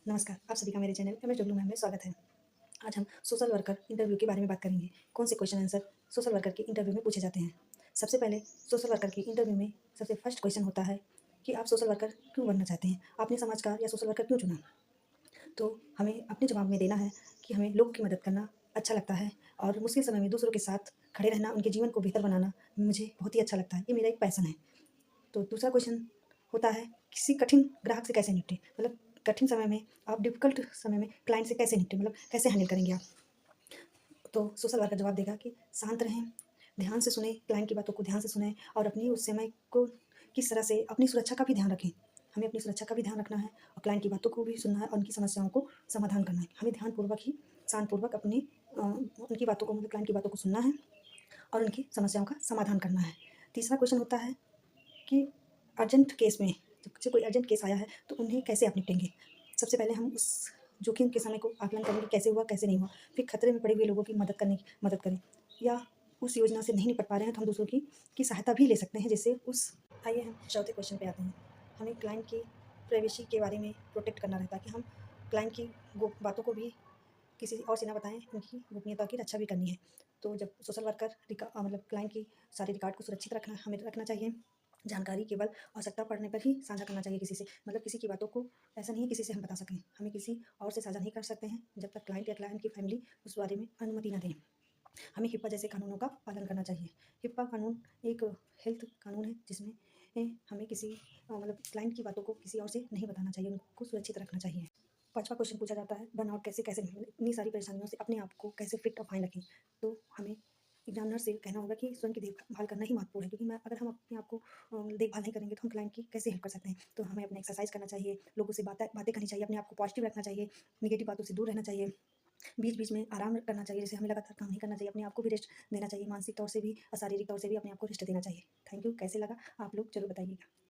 नमस्कार, आप सभी का मेरे चैनल एमएस डब्ल्यू मैम में स्वागत है। आज हम सोशल वर्कर इंटरव्यू के बारे में बात करेंगे। कौन से क्वेश्चन आंसर सोशल वर्कर के इंटरव्यू में पूछे जाते हैं। सबसे पहले सोशल वर्कर के इंटरव्यू में सबसे फर्स्ट क्वेश्चन होता है कि आप सोशल वर्कर क्यों बनना चाहते हैं? आपने समाज का या सोशल वर्कर क्यों चुना? तो हमें अपने जवाब में देना है कि हमें लोगों की मदद करना अच्छा लगता है और मुश्किल समय में दूसरों के साथ खड़े रहना, उनके जीवन को बेहतर बनाना मुझे बहुत ही अच्छा लगता है। ये मेरा एक पैशन है। तो दूसरा क्वेश्चन होता है किसी कठिन ग्राहक से कैसे निपटें? मतलब कठिन समय में आप डिफ़िकल्ट समय में क्लाइंट से कैसे निपटें? मतलब कैसे हैंडल करेंगे आप? तो सोशल वर्कर जवाब देगा कि शांत रहें, ध्यान से सुनें, क्लाइंट की बातों को ध्यान से सुनें और अपनी उस समय को किस तरह से अपनी सुरक्षा का भी ध्यान रखें। हमें अपनी सुरक्षा का भी ध्यान रखना है और क्लाइंट की बातों को भी सुनना है और उनकी समस्याओं को समाधान करना है। हमें ध्यानपूर्वक ही शांतपूर्वक उनकी बातों को मतलब क्लाइंट की बातों को सुनना है और उनकी समस्याओं का समाधान करना है। तीसरा क्वेश्चन होता है कि अर्जेंट केस में जब कोई अर्जेंट केस आया है तो उन्हें कैसे आप निपटेंगे? सबसे पहले हम उस जोखिम के समय को आकलन करेंगे कैसे हुआ, कैसे नहीं हुआ। फिर खतरे में पड़े हुए लोगों की मदद करें या उस योजना से नहीं निपट पा रहे हैं तो हम दूसरों की सहायता भी ले सकते हैं जिससे उस आइए हम चौथे क्वेश्चन पे आते हैं। हमें क्लाइंट की प्राइवेसी के बारे में प्रोटेक्ट करना रहता है कि हम क्लाइंट की गो बातों को भी किसी और से ना बताएँ, उनकी गोपनीयता की रक्षा भी करनी है। तो जब सोशल वर्कर मतलब क्लाइंट की सारे रिकॉर्ड को सुरक्षित हमें रखना चाहिए। जानकारी केवल आवश्यकता पड़ने पर ही साझा करना चाहिए किसी से। मतलब किसी की बातों को ऐसा नहीं है किसी से हम बता सकें। हमें किसी और से साझा नहीं कर सकते हैं जब तक क्लाइंट या क्लाइंट की फैमिली उस बारे में अनुमति ना दें। हमें हिप्पा जैसे कानूनों का पालन करना चाहिए। हिप्पा कानून एक हेल्थ कानून है जिसमें हमें किसी मतलब क्लाइंट की बातों को किसी और से नहीं बताना चाहिए, उनको सुरक्षित रखना चाहिए। पाँचवाँ क्वेश्चन पूछा जाता है बर्नआउट कैसे नहीं इतनी सारी परेशानियों से अपने आप को कैसे फिट और फाइन रखें? तो हमें एग्जामिनर से कहना होगा कि स्वयं की देखभाल करना ही महत्वपूर्ण है क्योंकि मैं अगर हम अपने आप को देखभाल नहीं करेंगे तो हम क्लाइंट की कैसे हेल्प कर सकते हैं? तो हमें अपना एक्सरसाइज करना चाहिए, लोगों से बातें करनी चाहिए, अपने आप को पॉजिटिव रखना चाहिए, नेगेटिव बातों से दूर रहना चाहिए। बीच-बीच में आराम करना चाहिए, जैसे हमें लगातार काम नहीं करना चाहिए, अपने आप को भी रेस्ट देना चाहिए, मानसिक तौर से भी और शारीरिक तौर से भी अपने आप को रेस्ट देना चाहिए। थैंक यू, कैसे लगा आप लोग ज़रूर बताइएगा।